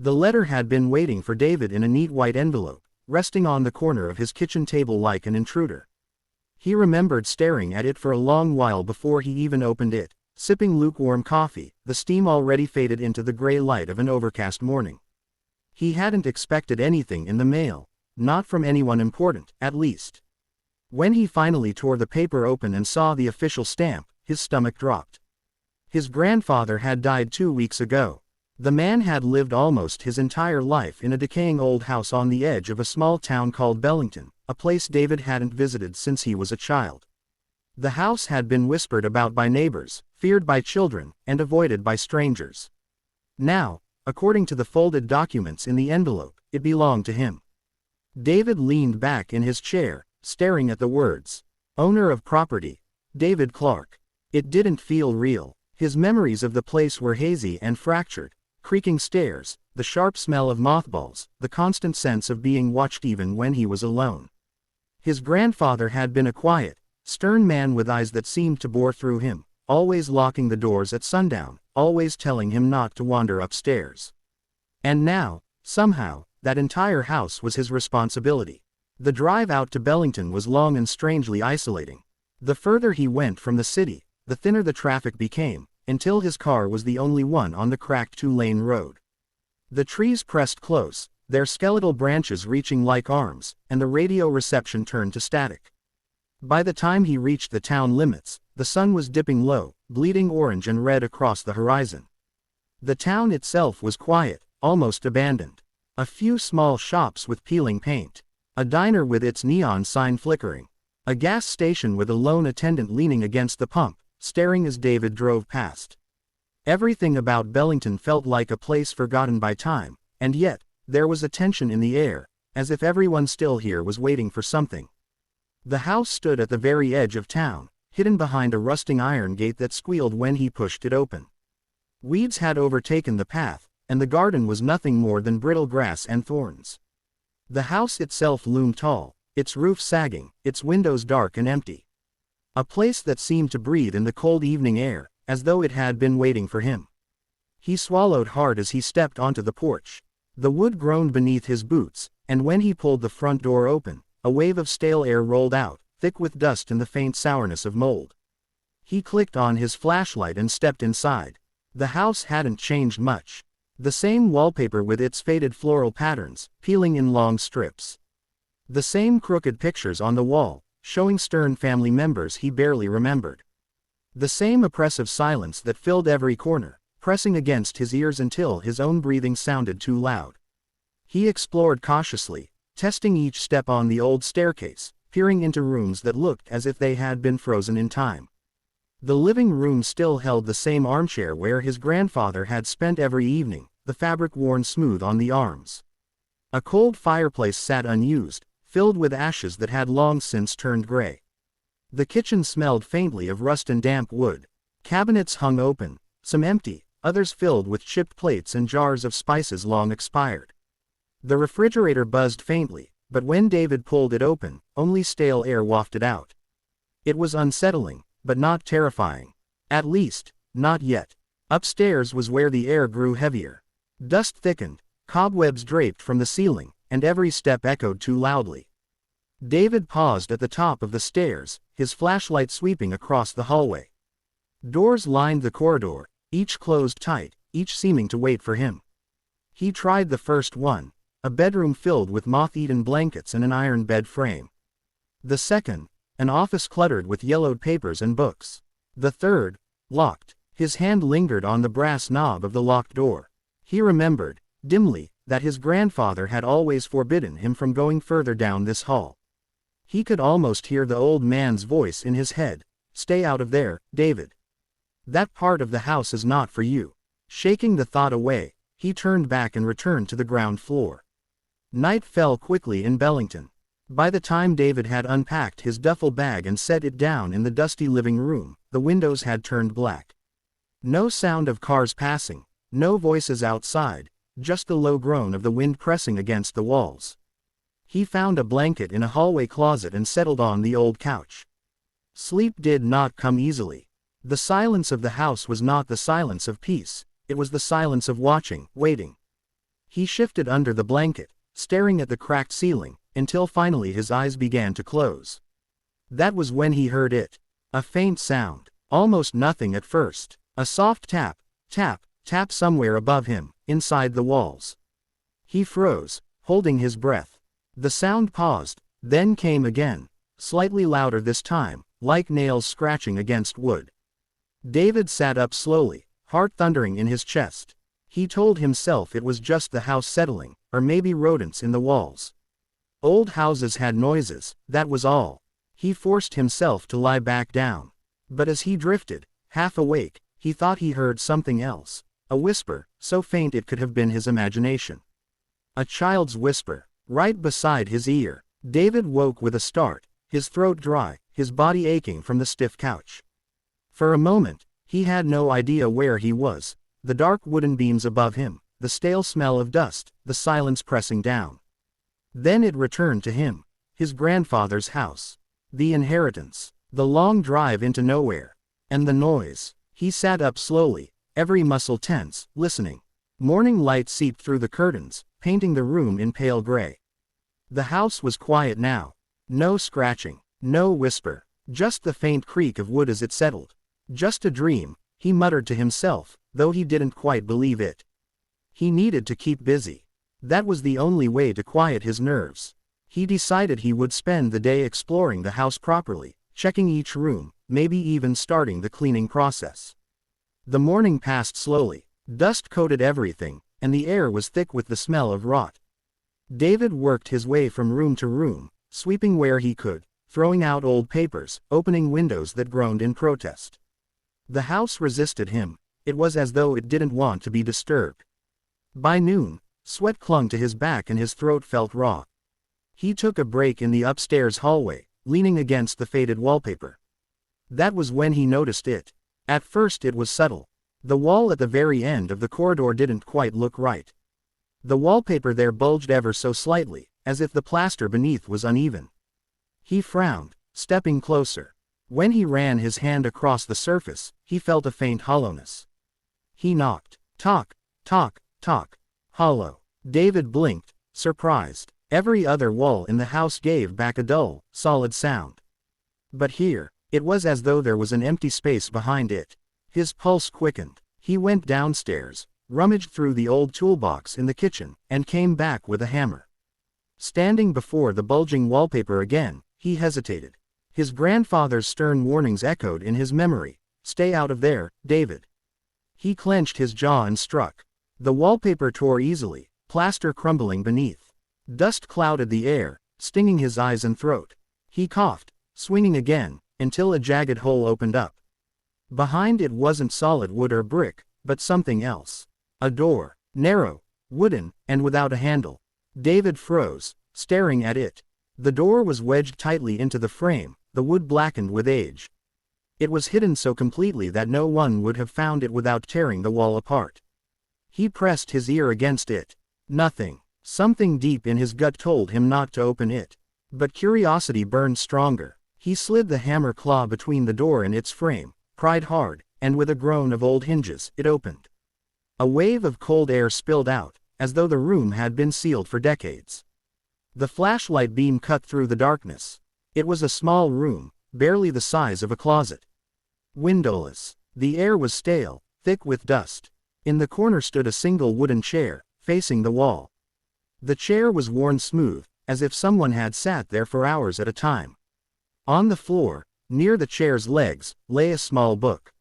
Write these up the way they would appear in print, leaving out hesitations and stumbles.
The letter had been waiting for David in a neat white envelope, resting on the corner of his kitchen table like an intruder. He remembered staring at it for a long while before he even opened it, sipping lukewarm coffee, the steam already faded into the gray light of an overcast morning. He hadn't expected anything in the mail, not from anyone important, at least. When he finally tore the paper open and saw the official stamp, his stomach dropped. His grandfather had died 2 weeks ago. The man had lived almost his entire life in a decaying old house on the edge of a small town called Bellington, a place David hadn't visited since he was a child. The house had been whispered about by neighbors, feared by children, and avoided by strangers. Now, according to the folded documents in the envelope, it belonged to him. David leaned back in his chair, staring at the words, "Owner of property, David Clark." It didn't feel real. His memories of the place were hazy and fractured. Creaking stairs, the sharp smell of mothballs, the constant sense of being watched even when he was alone. His grandfather had been a quiet, stern man with eyes that seemed to bore through him, always locking the doors at sundown, always telling him not to wander upstairs. And now, somehow, that entire house was his responsibility. The drive out to Bellington was long and strangely isolating. The further he went from the city, the thinner the traffic became, until his car was the only one on the cracked 2-lane road. The trees pressed close, their skeletal branches reaching like arms, and the radio reception turned to static. By the time he reached the town limits, the sun was dipping low, bleeding orange and red across the horizon. The town itself was quiet, almost abandoned. A few small shops with peeling paint. A diner with its neon sign flickering. A gas station with a lone attendant leaning against the pump, staring as David drove past. Everything about Bellington felt like a place forgotten by time, and yet, there was a tension in the air, as if everyone still here was waiting for something. The house stood at the very edge of town, hidden behind a rusting iron gate that squealed when he pushed it open. Weeds had overtaken the path, and the garden was nothing more than brittle grass and thorns. The house itself loomed tall, its roof sagging, its windows dark and empty. A place that seemed to breathe in the cold evening air, as though it had been waiting for him. He swallowed hard as he stepped onto the porch. The wood groaned beneath his boots, and when he pulled the front door open, a wave of stale air rolled out, thick with dust and the faint sourness of mold. He clicked on his flashlight and stepped inside. The house hadn't changed much. The same wallpaper with its faded floral patterns, peeling in long strips. The same crooked pictures on the wall, showing stern family members he barely remembered. The same oppressive silence that filled every corner, pressing against his ears until his own breathing sounded too loud. He explored cautiously, testing each step on the old staircase, peering into rooms that looked as if they had been frozen in time. The living room still held the same armchair where his grandfather had spent every evening, the fabric worn smooth on the arms. A cold fireplace sat unused, filled with ashes that had long since turned gray. The kitchen smelled faintly of rust and damp wood. Cabinets hung open, some empty, others filled with chipped plates and jars of spices long expired. The refrigerator buzzed faintly, but when David pulled it open, only stale air wafted out. It was unsettling, but not terrifying. At least, not yet. Upstairs was where the air grew heavier. Dust thickened, cobwebs draped from the ceiling, and every step echoed too loudly. David paused at the top of the stairs, his flashlight sweeping across the hallway. Doors lined the corridor, each closed tight, each seeming to wait for him. He tried the first one, a bedroom filled with moth-eaten blankets and an iron bed frame. The second, an office cluttered with yellowed papers and books. The third, locked. His hand lingered on the brass knob of the locked door. He remembered, dimly, that his grandfather had always forbidden him from going further down this hall. He could almost hear the old man's voice in his head. "Stay out of there, David. That part of the house is not for you." Shaking the thought away, he turned back and returned to the ground floor. Night fell quickly in Bellington. By the time David had unpacked his duffel bag and set it down in the dusty living room, the windows had turned black. No sound of cars passing, no voices outside, just the low groan of the wind pressing against the walls. He found a blanket in a hallway closet and settled on the old couch. Sleep did not come easily. The silence of the house was not the silence of peace, it was the silence of watching, waiting. He shifted under the blanket, staring at the cracked ceiling, until finally his eyes began to close. That was when he heard it. A faint sound, almost nothing at first. A soft tap, tap, tap somewhere above him, inside the walls. He froze, holding his breath. The sound paused, then came again, slightly louder this time, like nails scratching against wood. David sat up slowly, heart thundering in his chest. He told himself it was just the house settling, or maybe rodents in the walls. Old houses had noises, that was all. He forced himself to lie back down. But as he drifted, half awake, he thought he heard something else. A whisper, so faint it could have been his imagination. A child's whisper, right beside his ear. David woke with a start, his throat dry, his body aching from the stiff couch. For a moment, he had no idea where he was. The dark wooden beams above him, the stale smell of dust, the silence pressing down. Then it returned to him. His grandfather's house. The inheritance. The long drive into nowhere. And the noise. He sat up slowly, every muscle tense, listening. Morning light seeped through the curtains, painting the room in pale gray. The house was quiet now. No scratching, no whisper, just the faint creak of wood as it settled. Just a dream, he muttered to himself, though he didn't quite believe it. He needed to keep busy. That was the only way to quiet his nerves. He decided he would spend the day exploring the house properly, checking each room, maybe even starting the cleaning process. The morning passed slowly. Dust coated everything, and the air was thick with the smell of rot. David worked his way from room to room, sweeping where he could, throwing out old papers, opening windows that groaned in protest. The house resisted him. It was as though it didn't want to be disturbed. By noon, sweat clung to his back and his throat felt raw. He took a break in the upstairs hallway, leaning against the faded wallpaper. That was when he noticed it. At first it was subtle. The wall at the very end of the corridor didn't quite look right. The wallpaper there bulged ever so slightly, as if the plaster beneath was uneven. He frowned, stepping closer. When he ran his hand across the surface, he felt a faint hollowness. He knocked. Tock, tock, tock. Hollow. David blinked, surprised. Every other wall in the house gave back a dull, solid sound. But here, it was as though there was an empty space behind it. His pulse quickened. He went downstairs, rummaged through the old toolbox in the kitchen, and came back with a hammer. Standing before the bulging wallpaper again, he hesitated. His grandfather's stern warnings echoed in his memory. "Stay out of there, David." He clenched his jaw and struck. The wallpaper tore easily, plaster crumbling beneath. Dust clouded the air, stinging his eyes and throat. He coughed, swinging again, until a jagged hole opened up. Behind it wasn't solid wood or brick, but something else. A door, narrow, wooden, and without a handle. David froze, staring at it. The door was wedged tightly into the frame, the wood blackened with age. It was hidden so completely that no one would have found it without tearing the wall apart. He pressed his ear against it. Nothing. Something deep in his gut told him not to open it. But curiosity burned stronger. He slid the hammer claw between the door and its frame, pried hard, and with a groan of old hinges, it opened. A wave of cold air spilled out, as though the room had been sealed for decades. The flashlight beam cut through the darkness. It was a small room, barely the size of a closet. Windowless. The air was stale, thick with dust. In the corner stood a single wooden chair, facing the wall. The chair was worn smooth, as if someone had sat there for hours at a time. On the floor, near the chair's legs, lay a small book.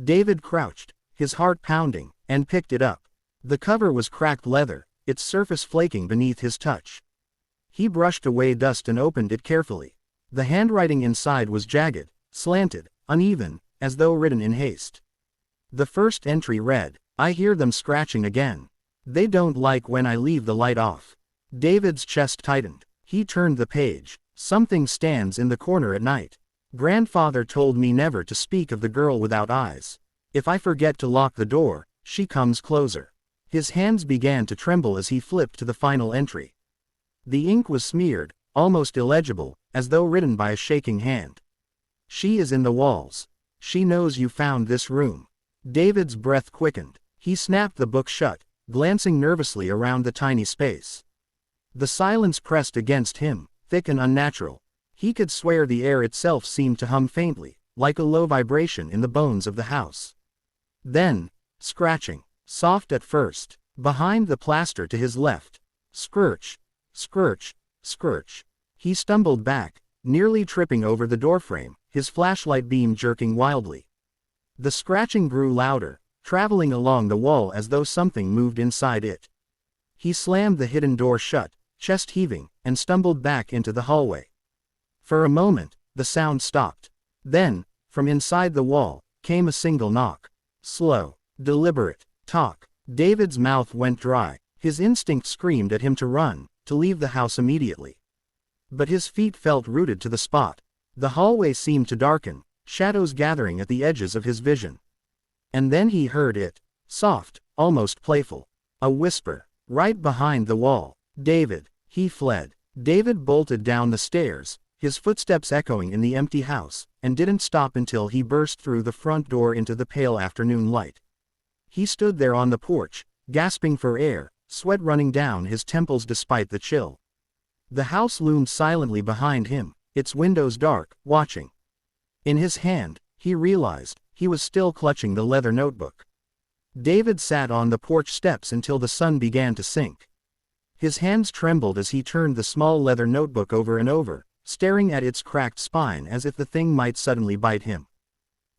David crouched, his heart pounding, and picked it up. The cover was cracked leather, its surface flaking beneath his touch. He brushed away dust and opened it carefully. The handwriting inside was jagged, slanted, uneven, as though written in haste. The first entry read, "I hear them scratching again. They don't like when I leave the light off." David's chest tightened. He turned the page. "Something stands in the corner at night. Grandfather told me never to speak of the girl without eyes. If I forget to lock the door, she comes closer." His hands began to tremble as he flipped to the final entry. The ink was smeared, almost illegible, as though written by a shaking hand. "She is in the walls. She knows you found this room." David's breath quickened. He snapped the book shut, glancing nervously around the tiny space. The silence pressed against him, thick and unnatural. He could swear the air itself seemed to hum faintly, like a low vibration in the bones of the house. Then, scratching, soft at first, behind the plaster to his left. Scrurch, scrurch, scrurch. He stumbled back, nearly tripping over the doorframe, his flashlight beam jerking wildly. The scratching grew louder, traveling along the wall as though something moved inside it. He slammed the hidden door shut, chest heaving, and stumbled back into the hallway. For a moment, the sound stopped. Then, from inside the wall, came a single knock. Slow, deliberate, talk. David's mouth went dry. His instinct screamed at him to run, to leave the house immediately. But his feet felt rooted to the spot. The hallway seemed to darken, shadows gathering at the edges of his vision. And then he heard it, soft, almost playful. A whisper, right behind the wall. David. He fled. David bolted down the stairs, his footsteps echoing in the empty house, and didn't stop until he burst through the front door into the pale afternoon light. He stood there on the porch, gasping for air, sweat running down his temples despite the chill. The house loomed silently behind him, its windows dark, watching. In his hand, he realized, he was still clutching the leather notebook. David sat on the porch steps until the sun began to sink. His hands trembled as he turned the small leather notebook over and over, staring at its cracked spine as if the thing might suddenly bite him.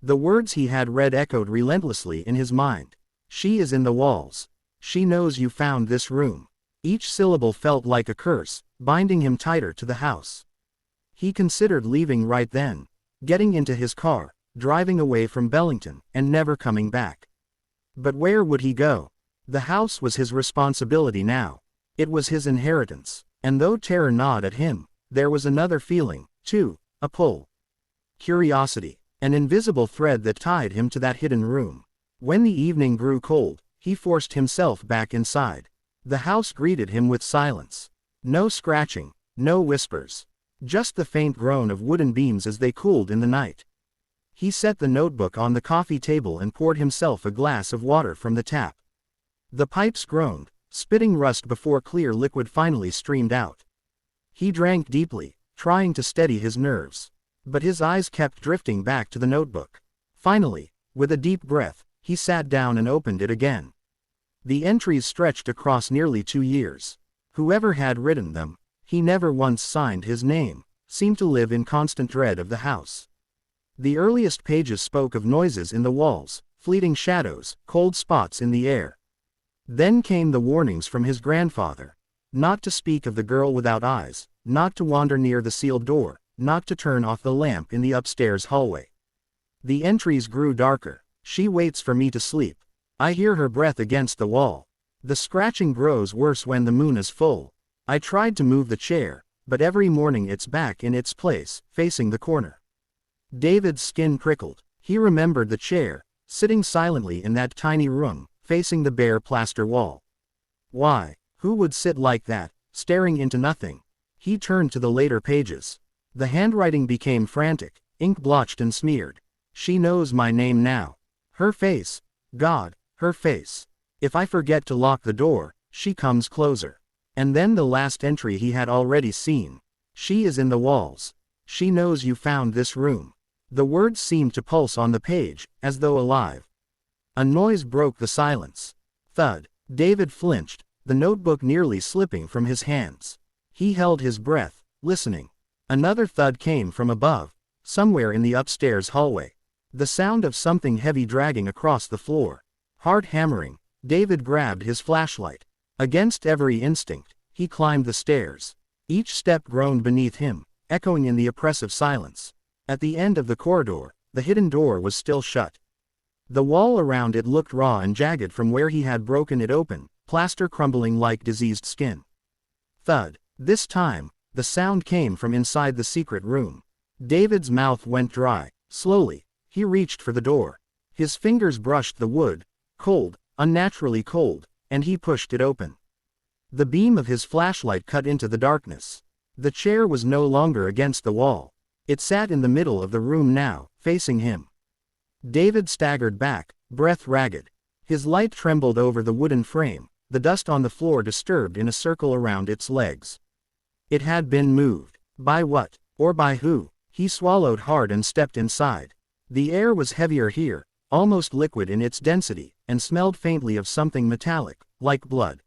The words he had read echoed relentlessly in his mind. She is in the walls. She knows you found this room. Each syllable felt like a curse, binding him tighter to the house. He considered leaving right then, getting into his car, driving away from Bellington, and never coming back. But where would he go? The house was his responsibility now. It was his inheritance, and though terror gnawed at him, there was another feeling, too, a pull. Curiosity, an invisible thread that tied him to that hidden room. When the evening grew cold, he forced himself back inside. The house greeted him with silence. No scratching, no whispers. Just the faint groan of wooden beams as they cooled in the night. He set the notebook on the coffee table and poured himself a glass of water from the tap. The pipes groaned, spitting rust before clear liquid finally streamed out. He drank deeply, trying to steady his nerves. But his eyes kept drifting back to the notebook. Finally, with a deep breath, he sat down and opened it again. The entries stretched across nearly 2 years. Whoever had written them, he never once signed his name, seemed to live in constant dread of the house. The earliest pages spoke of noises in the walls, fleeting shadows, cold spots in the air. Then came the warnings from his grandfather. Not to speak of the girl without eyes, not to wander near the sealed door, not to turn off the lamp in the upstairs hallway. The entries grew darker. She waits for me to sleep. I hear her breath against the wall. The scratching grows worse when the moon is full. I tried to move the chair, but every morning it's back in its place, facing the corner. David's skin prickled. He remembered the chair, sitting silently in that tiny room, facing the bare plaster wall. Why? Who would sit like that, staring into nothing? He turned to the later pages. The handwriting became frantic, ink blotched and smeared. She knows my name now. Her face. God, her face. If I forget to lock the door, she comes closer. And then the last entry he had already seen. She is in the walls. She knows you found this room. The words seemed to pulse on the page, as though alive. A noise broke the silence. Thud. David flinched, the notebook nearly slipping from his hands. He held his breath, listening. Another thud came from above, somewhere in the upstairs hallway. The sound of something heavy dragging across the floor. Heart hammering, David grabbed his flashlight. Against every instinct, he climbed the stairs. Each step groaned beneath him, echoing in the oppressive silence. At the end of the corridor, the hidden door was still shut. The wall around it looked raw and jagged from where he had broken it open, plaster crumbling like diseased skin. Thud. This time, the sound came from inside the secret room. David's mouth went dry. Slowly, he reached for the door. His fingers brushed the wood, cold, unnaturally cold, and he pushed it open. The beam of his flashlight cut into the darkness. The chair was no longer against the wall. It sat in the middle of the room now, facing him. David staggered back, breath ragged. His light trembled over the wooden frame, the dust on the floor disturbed in a circle around its legs. It had been moved. By what? Or by who? He swallowed hard and stepped inside. The air was heavier here, almost liquid in its density, and smelled faintly of something metallic, like blood.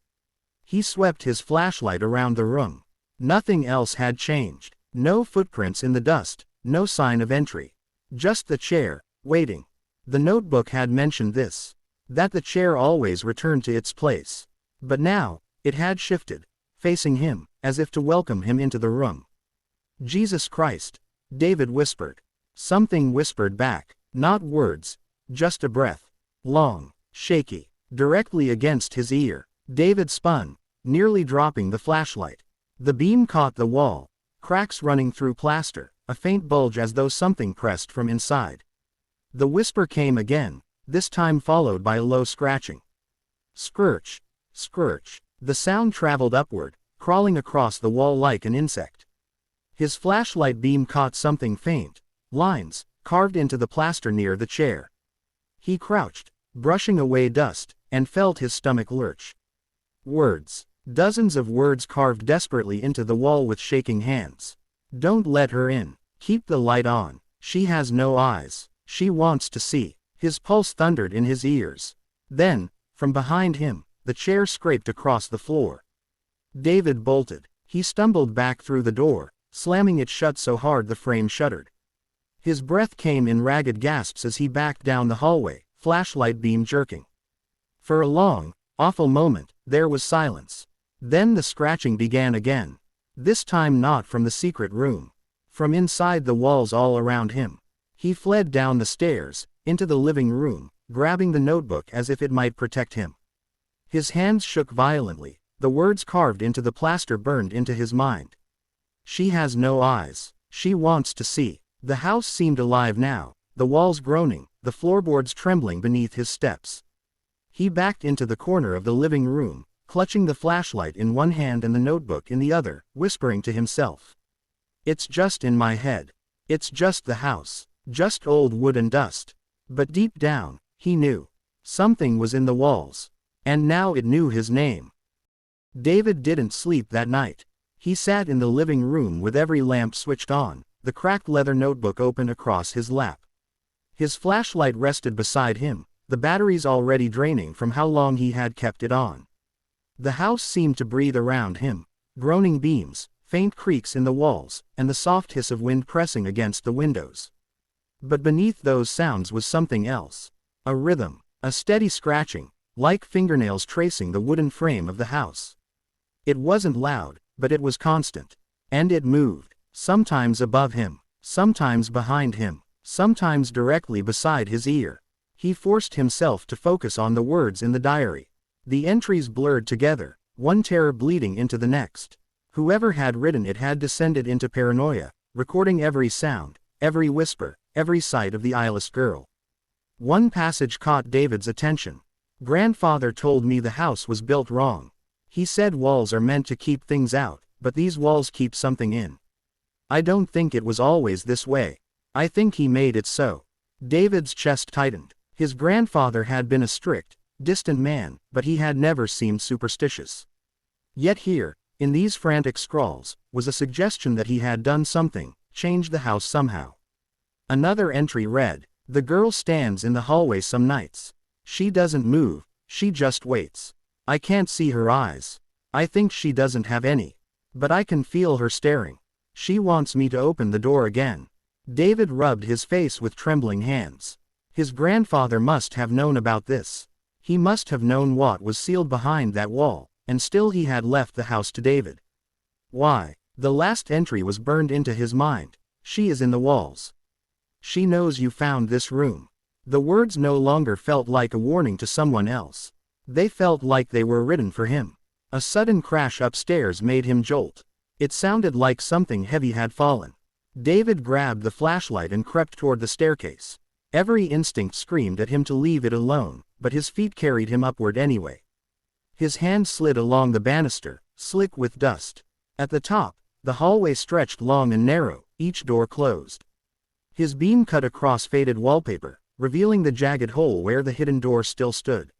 He swept his flashlight around the room. Nothing else had changed. No footprints in the dust, no sign of entry. Just the chair, waiting. The notebook had mentioned this. That the chair always returned to its place. But now, it had shifted, facing him, as if to welcome him into the room. Jesus Christ, David whispered. Something whispered back, not words, just a breath. Long, shaky, directly against his ear. David spun, nearly dropping the flashlight. The beam caught the wall, cracks running through plaster, a faint bulge as though something pressed from inside. The whisper came again, this time followed by a low scratching. Scratch, scratch. The sound traveled upward, crawling across the wall like an insect. His flashlight beam caught something faint, lines, carved into the plaster near the chair. He crouched, brushing away dust, and felt his stomach lurch. Words. Dozens of words carved desperately into the wall with shaking hands. Don't let her in. Keep the light on. She has no eyes. She wants to see. His pulse thundered in his ears. Then, from behind him, the chair scraped across the floor. David bolted. He stumbled back through the door, slamming it shut so hard the frame shuddered. His breath came in ragged gasps as he backed down the hallway, flashlight beam jerking. For a long, awful moment, there was silence. Then the scratching began again. This time not from the secret room. From inside the walls all around him. He fled down the stairs, into the living room, grabbing the notebook as if it might protect him. His hands shook violently, the words carved into the plaster burned into his mind. She has no eyes. She wants to see. The house seemed alive now, the walls groaning, the floorboards trembling beneath his steps. He backed into the corner of the living room, clutching the flashlight in one hand and the notebook in the other, whispering to himself. It's just in my head. It's just the house. Just old wood and dust. But deep down, he knew. Something was in the walls. And now it knew his name. David didn't sleep that night. He sat in the living room with every lamp switched on, the cracked leather notebook open across his lap. His flashlight rested beside him, the batteries already draining from how long he had kept it on. The house seemed to breathe around him, groaning beams, faint creaks in the walls, and the soft hiss of wind pressing against the windows. But beneath those sounds was something else. A rhythm, a steady scratching, like fingernails tracing the wooden frame of the house. It wasn't loud, but it was constant. And it moved, sometimes above him, sometimes behind him, sometimes directly beside his ear. He forced himself to focus on the words in the diary. The entries blurred together, one terror bleeding into the next. Whoever had written it had descended into paranoia, recording every sound, every whisper, every sight of the eyeless girl. One passage caught David's attention. Grandfather told me the house was built wrong. He said walls are meant to keep things out, but these walls keep something in. I don't think it was always this way. I think he made it so. David's chest tightened. His grandfather had been a strict, distant man, but he had never seemed superstitious. Yet here, in these frantic scrawls, was a suggestion that he had done something, changed the house somehow. Another entry read, "The girl stands in the hallway some nights. She doesn't move, she just waits. I can't see her eyes. I think she doesn't have any. But I can feel her staring. She wants me to open the door again." David rubbed his face with trembling hands. His grandfather must have known about this. He must have known what was sealed behind that wall, and still he had left the house to David. Why? The last entry was burned into his mind. She is in the walls. She knows you found this room. The words no longer felt like a warning to someone else. They felt like they were written for him. A sudden crash upstairs made him jolt. It sounded like something heavy had fallen. David grabbed the flashlight and crept toward the staircase. Every instinct screamed at him to leave it alone, but his feet carried him upward anyway. His hand slid along the banister, slick with dust. At the top, the hallway stretched long and narrow, each door closed. His beam cut across faded wallpaper, revealing the jagged hole where the hidden door still stood.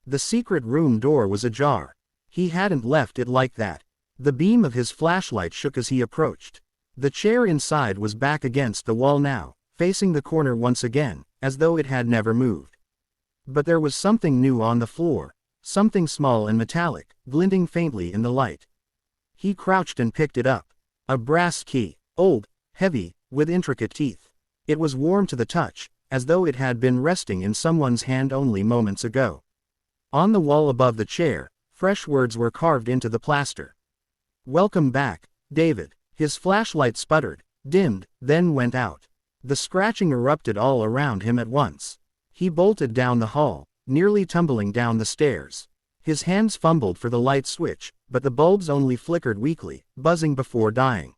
The secret room door was ajar. He hadn't left it like that. The beam of his flashlight shook as he approached. The chair inside was back against the wall now, facing the corner once again, as though it had never moved. But there was something new on the floor, something small and metallic, glinting faintly in the light. He crouched and picked it up. A brass key, old, heavy, with intricate teeth. It was warm to the touch, as though it had been resting in someone's hand only moments ago. On the wall above the chair, fresh words were carved into the plaster. "Welcome back, David." His flashlight sputtered, dimmed, then went out. The scratching erupted all around him at once. He bolted down the hall, nearly tumbling down the stairs. His hands fumbled for the light switch, but the bulbs only flickered weakly, buzzing before dying.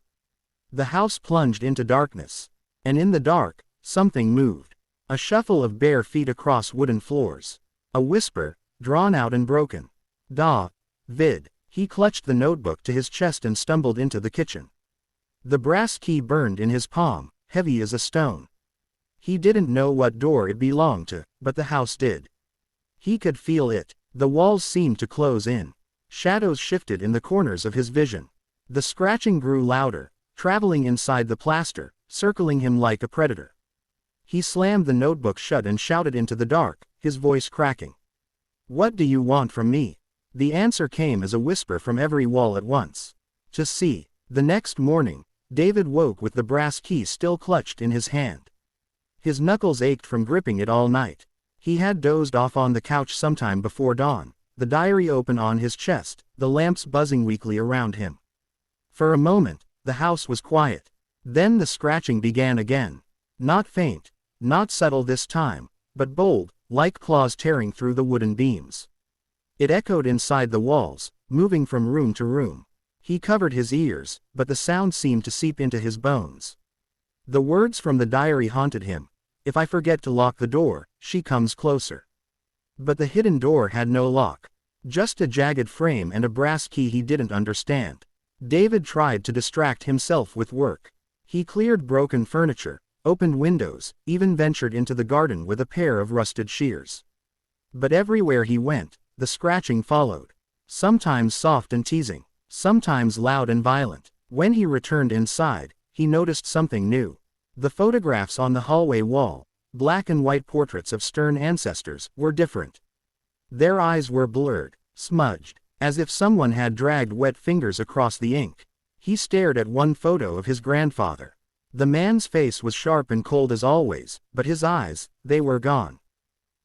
The house plunged into darkness. And in the dark, something moved. A shuffle of bare feet across wooden floors. A whisper, drawn out and broken. "Vid." He clutched the notebook to his chest and stumbled into the kitchen. The brass key burned in his palm, heavy as a stone. He didn't know what door it belonged to, but the house did. He could feel it. The walls seemed to close in. Shadows shifted in the corners of his vision. The scratching grew louder, traveling inside the plaster, circling him like a predator. He slammed the notebook shut and shouted into the dark, his voice cracking. "What do you want from me?" The answer came as a whisper from every wall at once. "To see." The next morning, David woke with the brass key still clutched in his hand. His knuckles ached from gripping it all night. He had dozed off on the couch sometime before dawn, the diary open on his chest, the lamps buzzing weakly around him. For a moment, the house was quiet. Then the scratching began again. Not faint, not subtle this time, but bold, like claws tearing through the wooden beams. It echoed inside the walls, moving from room to room. He covered his ears, but the sound seemed to seep into his bones. The words from the diary haunted him. "If I forget to lock the door, she comes closer." But the hidden door had no lock. Just a jagged frame and a brass key he didn't understand. David tried to distract himself with work. He cleared broken furniture, opened windows, even ventured into the garden with a pair of rusted shears. But everywhere he went, the scratching followed. Sometimes soft and teasing, sometimes loud and violent. When he returned inside, he noticed something new. The photographs on the hallway wall, black and white portraits of stern ancestors, were different. Their eyes were blurred, smudged, as if someone had dragged wet fingers across the ink. He stared at one photo of his grandfather. The man's face was sharp and cold as always, but his eyes, they were gone.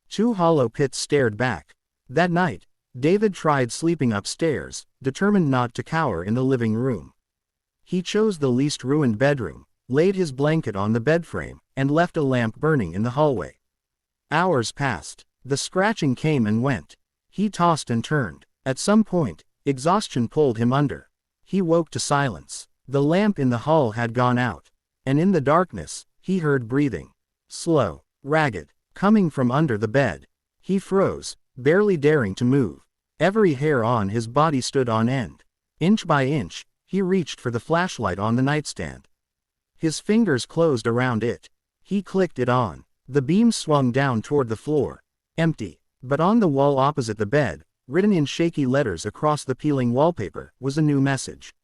Two hollow pits stared back. That night, David tried sleeping upstairs, determined not to cower in the living room. He chose the least ruined bedroom, laid his blanket on the bedframe, and left a lamp burning in the hallway. Hours passed. The scratching came and went. He tossed and turned. At some point, exhaustion pulled him under. He woke to silence. The lamp in the hall had gone out. And in the darkness, he heard breathing. Slow, ragged, coming from under the bed. He froze, barely daring to move. Every hair on his body stood on end. Inch by inch, he reached for the flashlight on the nightstand. His fingers closed around it. He clicked it on. The beam swung down toward the floor. Empty. But on the wall opposite the bed, written in shaky letters across the peeling wallpaper, was a new message.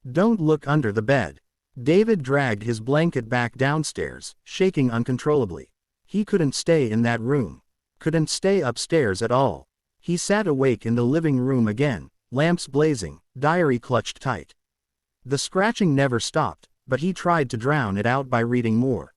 "Don't look under the bed." David dragged his blanket back downstairs, shaking uncontrollably. He couldn't stay in that room. Couldn't stay upstairs at all. He sat awake in the living room again, lamps blazing, diary clutched tight. The scratching never stopped, but he tried to drown it out by reading more.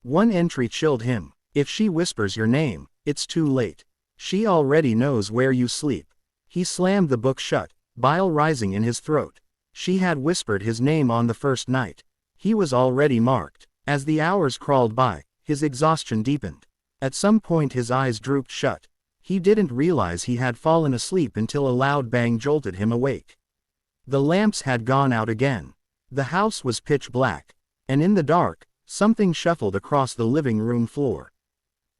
One entry chilled him. "If she whispers your name, it's too late. She already knows where you sleep." He slammed the book shut, bile rising in his throat. She had whispered his name on the first night. He was already marked. As the hours crawled by, his exhaustion deepened. At some point his eyes drooped shut. He didn't realize he had fallen asleep until a loud bang jolted him awake. The lamps had gone out again. The house was pitch black. And in the dark, something shuffled across the living room floor.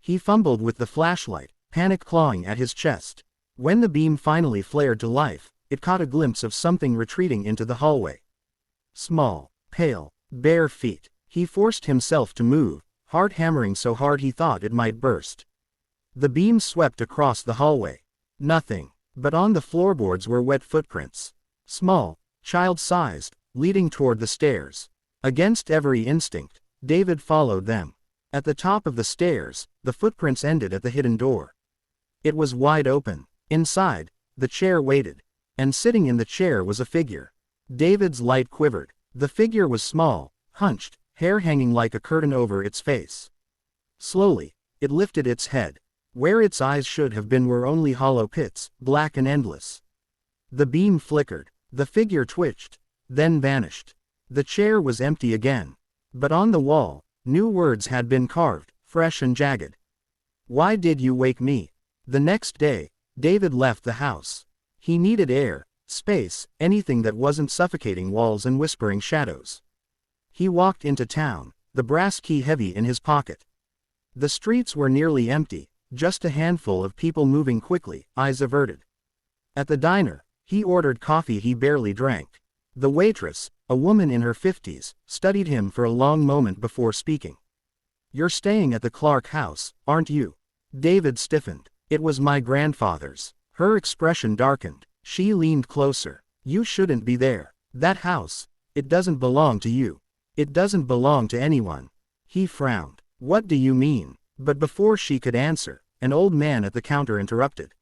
He fumbled with the flashlight, panic clawing at his chest. When the beam finally flared to life, it caught a glimpse of something retreating into the hallway. Small, pale, bare feet. He forced himself to move, heart hammering so hard he thought it might burst. The beam swept across the hallway. Nothing. But on the floorboards were wet footprints. Small, child-sized, leading toward the stairs. Against every instinct, David followed them. At the top of the stairs, the footprints ended at the hidden door. It was wide open. Inside, the chair waited. And sitting in the chair was a figure. David's light quivered. The figure was small, hunched, hair hanging like a curtain over its face. Slowly, it lifted its head. Where its eyes should have been were only hollow pits, black and endless. The beam flickered. The figure twitched, then vanished. The chair was empty again. But on the wall, new words had been carved, fresh and jagged. Why did you wake me? The next day, David left the house. He needed air, space, anything that wasn't suffocating walls and whispering shadows. He walked into town, the brass key heavy in his pocket. The streets were nearly empty, just a handful of people moving quickly, eyes averted. At the diner, he ordered coffee he barely drank. The waitress, a woman in her 50s, studied him for a long moment before speaking. You're staying at the Clark house, aren't you? David stiffened. It was my grandfather's. Her expression darkened. She leaned closer. You shouldn't be there. That house. It doesn't belong to you. It doesn't belong to anyone. He frowned. What do you mean? But before she could answer, an old man at the counter interrupted.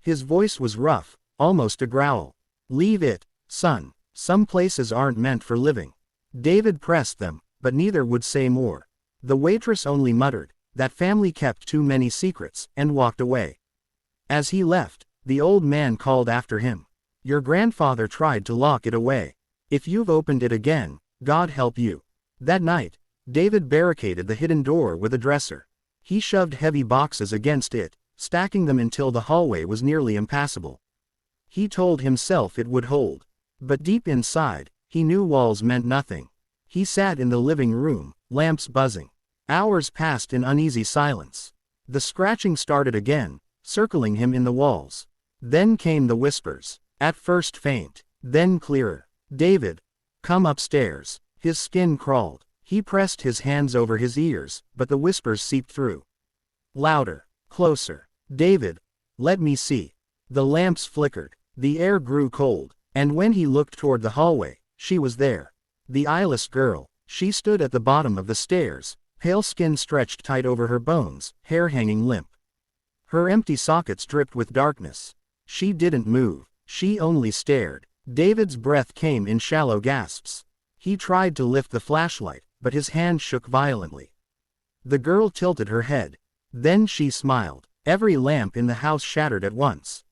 His voice was rough, almost a growl. Leave it, son. Some places aren't meant for living. David pressed them, but neither would say more. The waitress only muttered, that family kept too many secrets, and walked away. As he left, the old man called after him. Your grandfather tried to lock it away. If you've opened it again, God help you. That night, David barricaded the hidden door with a dresser. He shoved heavy boxes against it, stacking them until the hallway was nearly impassable. He told himself it would hold. But deep inside, he knew walls meant nothing. He sat in the living room, lamps buzzing. Hours passed in uneasy silence. The scratching started again, circling him in the walls. Then came the whispers, at first faint, then clearer. David, come upstairs. His skin crawled. He pressed his hands over his ears, but the whispers seeped through. Louder, closer. David, let me see. The lamps flickered. The air grew cold. And when he looked toward the hallway, she was there. The eyeless girl. She stood at the bottom of the stairs, pale skin stretched tight over her bones, hair hanging limp. Her empty sockets dripped with darkness. She didn't move. She only stared. David's breath came in shallow gasps. He tried to lift the flashlight, but his hand shook violently. The girl tilted her head. Then she smiled. Every lamp in the house shattered at once.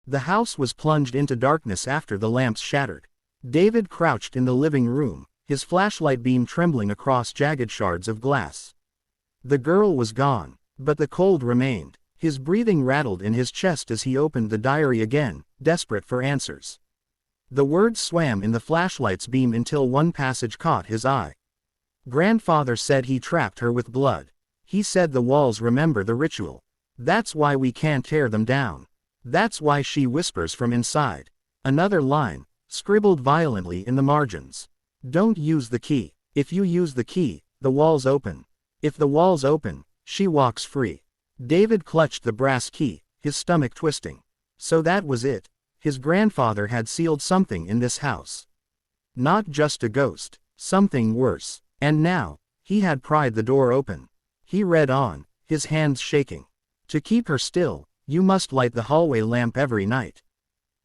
The house was plunged into darkness after the lamps shattered. David crouched in the living room, his flashlight beam trembling across jagged shards of glass. The girl was gone, but the cold remained. His breathing rattled in his chest as he opened the diary again, desperate for answers. The words swam in the flashlight's beam until one passage caught his eye. Grandfather said he trapped her with blood. He said the walls remember the ritual. That's why we can't tear them down. That's why she whispers from inside. Another line, scribbled violently in the margins. Don't use the key. If you use the key, the walls open. If the walls open, she walks free. David clutched the brass key, his stomach twisting. So that was it. His grandfather had sealed something in this house. Not just a ghost, something worse. And now, he had pried the door open. He read on, his hands shaking. To keep her still, you must light the hallway lamp every night.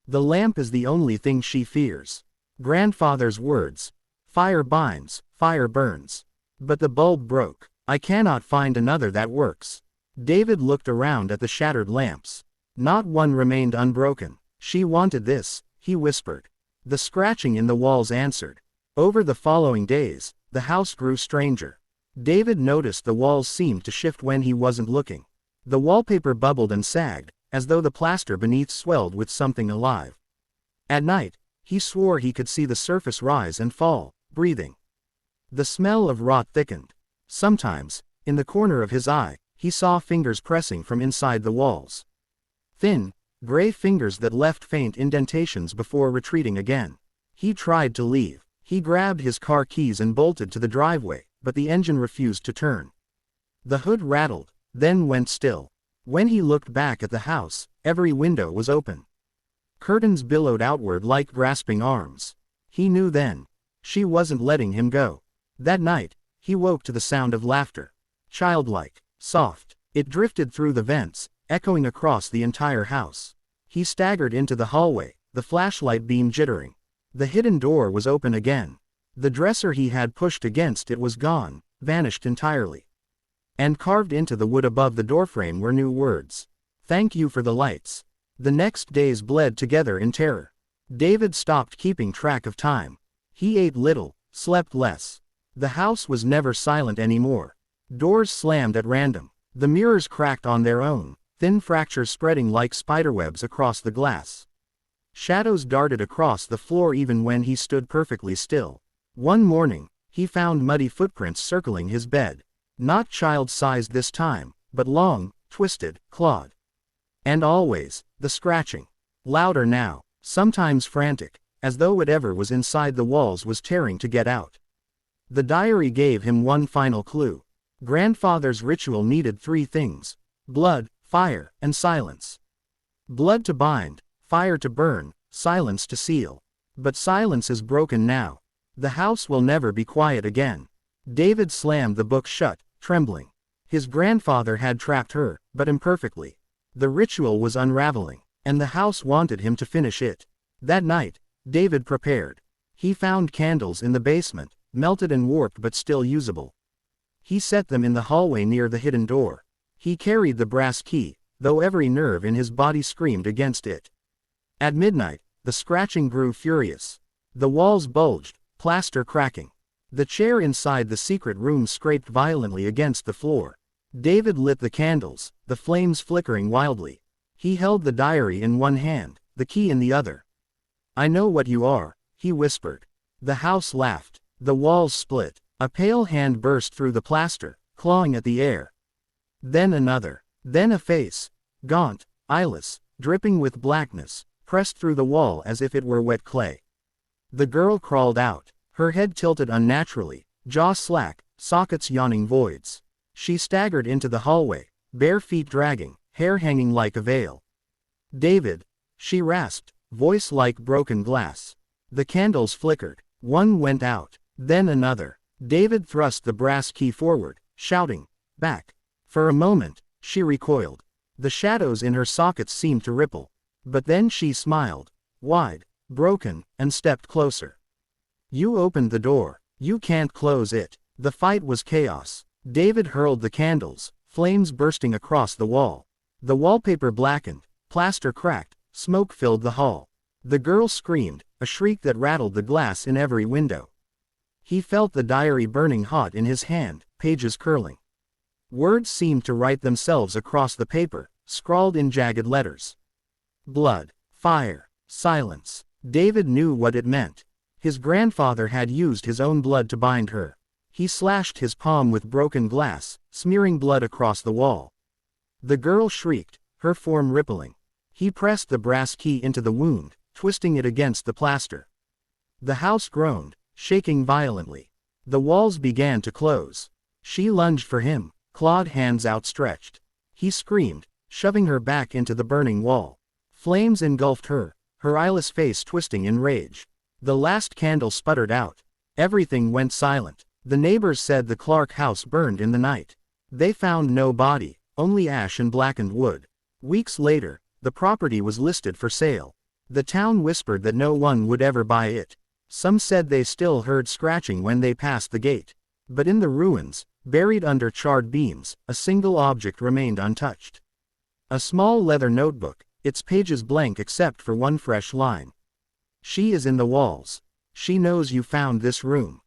The lamp is the only thing she fears. Grandfather's words. Fire binds, fire burns. But the bulb broke. I cannot find another that works. David looked around at the shattered lamps. Not one remained unbroken. She wanted this, he whispered. The scratching in the walls answered. Over the following days, the house grew stranger. David noticed the walls seemed to shift when he wasn't looking. The wallpaper bubbled and sagged, as though the plaster beneath swelled with something alive. At night, he swore he could see the surface rise and fall, breathing. The smell of rot thickened. Sometimes, in the corner of his eye, he saw fingers pressing from inside the walls. Thin, gray fingers that left faint indentations before retreating again. He tried to leave. He grabbed his car keys and bolted to the driveway, but the engine refused to turn. The hood rattled, then went still. When he looked back at the house, every window was open. Curtains billowed outward like grasping arms. He knew then. She wasn't letting him go. That night, he woke to the sound of laughter. Childlike, soft, it drifted through the vents, echoing across the entire house. He staggered into the hallway, the flashlight beam jittering. The hidden door was open again. The dresser he had pushed against it was gone, vanished entirely. And carved into the wood above the doorframe were new words. "Thank you for the lights." The next days bled together in terror. David stopped keeping track of time. He ate little, slept less. The house was never silent anymore. Doors slammed at random. The mirrors cracked on their own, thin fractures spreading like spiderwebs across the glass. Shadows darted across the floor even when he stood perfectly still. One morning, he found muddy footprints circling his bed. Not child-sized this time, but long, twisted, clawed. And always, the scratching. Louder now, sometimes frantic, as though whatever was inside the walls was tearing to get out. The diary gave him one final clue. Grandfather's ritual needed three things: blood, fire, and silence. Blood to bind, fire to burn, silence to seal. But silence is broken now. The house will never be quiet again. David slammed the book shut, trembling. His grandfather had trapped her, but imperfectly. The ritual was unraveling, and the house wanted him to finish it. That night, David prepared. He found candles in the basement, melted and warped but still usable. He set them in the hallway near the hidden door. He carried the brass key, though every nerve in his body screamed against it. At midnight, the scratching grew furious. The walls bulged, plaster cracking. The chair inside the secret room scraped violently against the floor. David lit the candles, the flames flickering wildly. He held the diary in one hand, the key in the other. "I know what you are," he whispered. The house laughed. The walls split. A pale hand burst through the plaster, clawing at the air. Then another. Then a face. Gaunt, eyeless, dripping with blackness, pressed through the wall as if it were wet clay. The girl crawled out, her head tilted unnaturally, jaw slack, sockets yawning voids. She staggered into the hallway, bare feet dragging, hair hanging like a veil. "David," she rasped, voice like broken glass. The candles flickered. One went out, then another. David thrust the brass key forward, shouting, "Back!" For a moment, she recoiled. The shadows in her sockets seemed to ripple. But then she smiled, wide, broken, and stepped closer. "You opened the door. You can't close it." The fight was chaos. David hurled the candles, flames bursting across the wall. The wallpaper blackened, plaster cracked, smoke filled the hall. The girl screamed, a shriek that rattled the glass in every window. He felt the diary burning hot in his hand, pages curling. Words seemed to write themselves across the paper, scrawled in jagged letters. Blood, fire, silence. David knew what it meant. His grandfather had used his own blood to bind her. He slashed his palm with broken glass, smearing blood across the wall. The girl shrieked, her form rippling. He pressed the brass key into the wound, twisting it against the plaster. The house groaned, shaking violently. The walls began to close. She lunged for him, clawed hands outstretched. He screamed, shoving her back into the burning wall. Flames engulfed her, her eyeless face twisting in rage. The last candle sputtered out. Everything went silent. The neighbors said the Clark house burned in the night. They found no body, only ash and blackened wood. Weeks later, the property was listed for sale. The town whispered that no one would ever buy it. Some said they still heard scratching when they passed the gate. But in the ruins, buried under charred beams, a single object remained untouched. A small leather notebook, its pages blank except for one fresh line. "She is in the walls. She knows you found this room."